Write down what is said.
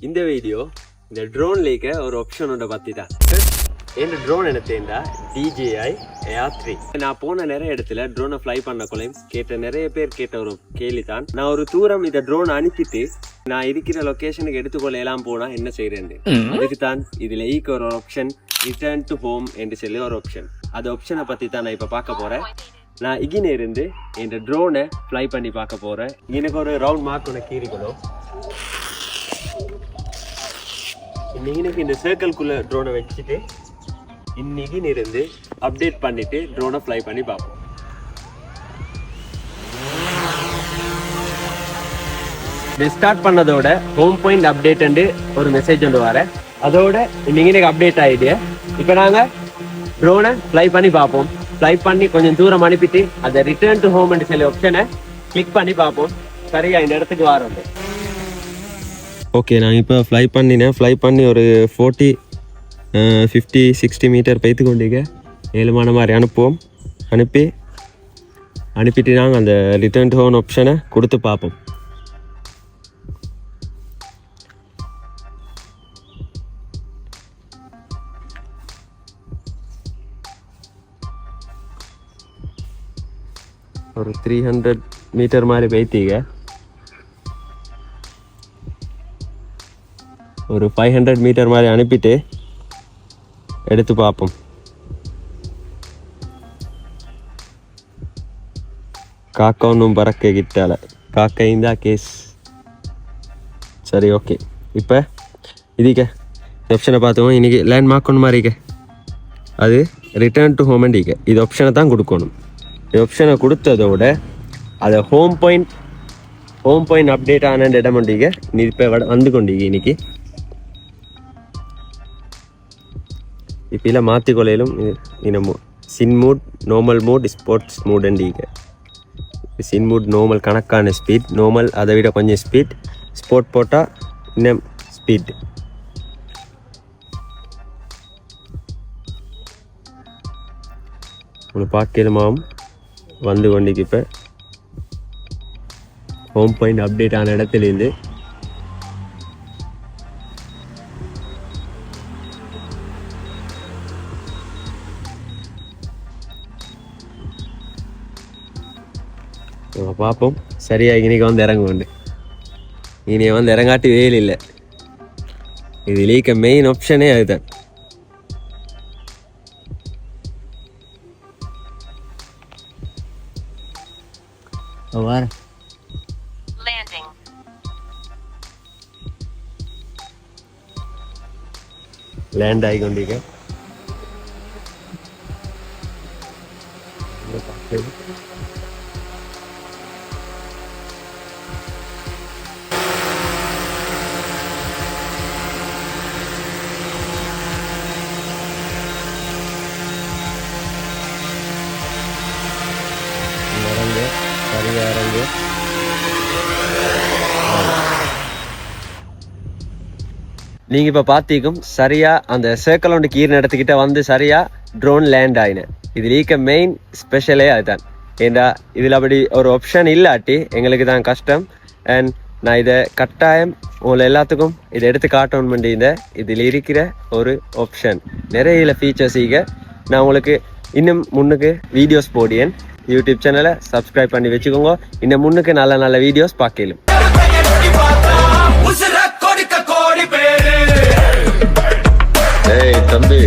இந்த வீடியோ இந்த ட்ரோன்லேக்க ஒரு ஆப்ஷனோட பற்றி தான். என் ட்ரோன் என்ன தேர்ந்தா DJI Air 3. நான் போன நிறைய இடத்துல ட்ரோனை ஃப்ளை பண்ணக்குள்ளையும் கேட்ட நிறைய பேர் கேட்ட ஒரு கேள்வி தான், நான் ஒரு தூரம் இந்த ட்ரோன் அனுப்பிட்டு நான் இருக்கிற லொக்கேஷனுக்கு எடுத்துக்கொள்ள எல்லாம் போனா என்ன செய்யறேன். அதுக்கு தான் இதுல ஒரு ஆப்ஷன் ரிட்டர்ன் டு ஹோம் என்று சொல்லி ஒரு ஆப்ஷன். அந்த ஆப்ஷனை பத்தி தான் நான் இப்ப பார்க்க போறேன். நான் இகின இருந்து இந்த ட்ரோனை ஃப்ளை பண்ணி பார்க்க போறேன். எனக்கு ஒரு ரவுண்ட் மார்க் ஒன்று கீறிக்கணும். இன்னைக்கு இந்த சர்க்கிள்குள்ள ட்ரோனை வச்சுட்டு இன்னைக்கு இருந்து அப்டேட் பண்ணிட்டு ட்ரோனை ஃப்ளை பண்ணி பார்ப்போம். இது ஸ்டார்ட் பண்ணதோட ஹோம் பாயிண்ட் அப்டேட் ஒரு மெசேஜ் ஒன்று வரேன். அதோட இன்னைக்கு அப்டேட் ஆயிடுச்சு. இப்போ நாங்கள் ட்ரோனை ஃப்ளை பண்ணி பார்ப்போம். ஃப்ளை பண்ணி கொஞ்சம் தூரம் அனுப்பிட்டு அதை ரிட்டர்ன் டு ஹோம் சொல்லி ஆப்ஷனை கிளிக் பண்ணி பார்ப்போம். சரியா இந்த இடத்துக்கு வரோம். ஓகே, நான் இப்போ ஃப்ளை பண்ணினேன். ஃப்ளை பண்ணி ஒரு 50-60 மீட்டர் பைத்து கொண்டீங்க ஏழுமான மாதிரி அனுப்புவோம். அனுப்பிட்டு நாங்கள் அந்த ரிட்டர்ன் டு ஹோம் ஆப்ஷனை கொடுத்து பார்ப்போம். ஒரு 300 மீட்டர் மாதிரி பைத்தீங்க. ஒரு 500 மீட்டர் மாதிரி அனுப்பிட்டு எடுத்து பார்ப்போம். காக்கா ஒன்றும் பறக்க கிட்டால காக்கைந்தா கேஸ். சரி, ஓகே. இப்போ இதுக்க ஆப்ஷனை பார்த்தோம். இன்றைக்கி லேண்ட்மார்க் ஒன்று மாதிரிக்க அது ரிட்டர்ன் டு ஹோம் அண்டிக்க இது ஆப்ஷனை தான் கொடுக்கணும். இந்த ஆப்ஷனை கொடுத்ததோட அதை ஹோம் பாயிண்ட் அப்டேட் ஆன இடம் கொண்டீங்க. நீ இப்போ வந்து கொண்டீங்க. இன்னைக்கு இப்போ இல்லை மாற்றிக்கொள்ளையிலும் இன்னமும் சின் மூட், நார்மல் மூட், ஸ்போர்ட்ஸ் மூடுண்டிங்க. சின் மூட் நார்மல் கணக்கான ஸ்பீட், நார்மல் அதை விட கொஞ்சம் ஸ்பீட், ஸ்போர்ட் போட்டால் இன்னும் ஸ்பீட். உங்களுக்கு பார்க்கலுமாவும் வந்து கொண்டிக்கு இப்போ ஹோம் பாயிண்ட் அப்டேட் ஆன இடத்துலேருந்து பார்ப்போம். சரியா இன்னைக்கு வந்து இறங்குவோண்டு. இனி வந்து இறங்காட்டி வேலை இல்லை. இது லீக்க மெயின் ஆப்ஷனே அதுதான். லேண்ட் ஆகிக்கொண்டீங்க. சரியா இறங்கு. நீங்கள் இப்போ பார்த்திக்கும் சரியா அந்த சர்க்கிள் ஒன்று கீரின இடத்துக்கிட்ட வந்து சரியா ட்ரோன் லேண்ட் ஆகினேன். இது லீக்க மெயின் ஸ்பெஷலே அதுதான். ஏண்டா இதில் அப்படி ஒரு ஆப்ஷன் இல்லாட்டி எங்களுக்கு தான் கஷ்டம். அண்ட் நான் இதை கட்டாயம் உங்களை எல்லாத்துக்கும் இதை எடுத்து காட்டணும் பண்ணியிருந்த இதில் இருக்கிற ஒரு ஆப்ஷன். நிறைய இதில் ஃபீச்சர்ஸ் நான் உங்களுக்கு இன்னும் முன்னுக்கு வீடியோஸ் போடியேன். யூடியூப் சேனலை சப்ஸ்கிரைப் பண்ணி வச்சுக்கோங்க. இன்னும் முன்னுக்கு நல்ல நல்ல வீடியோஸ் பார்க்கலாம். தம்பி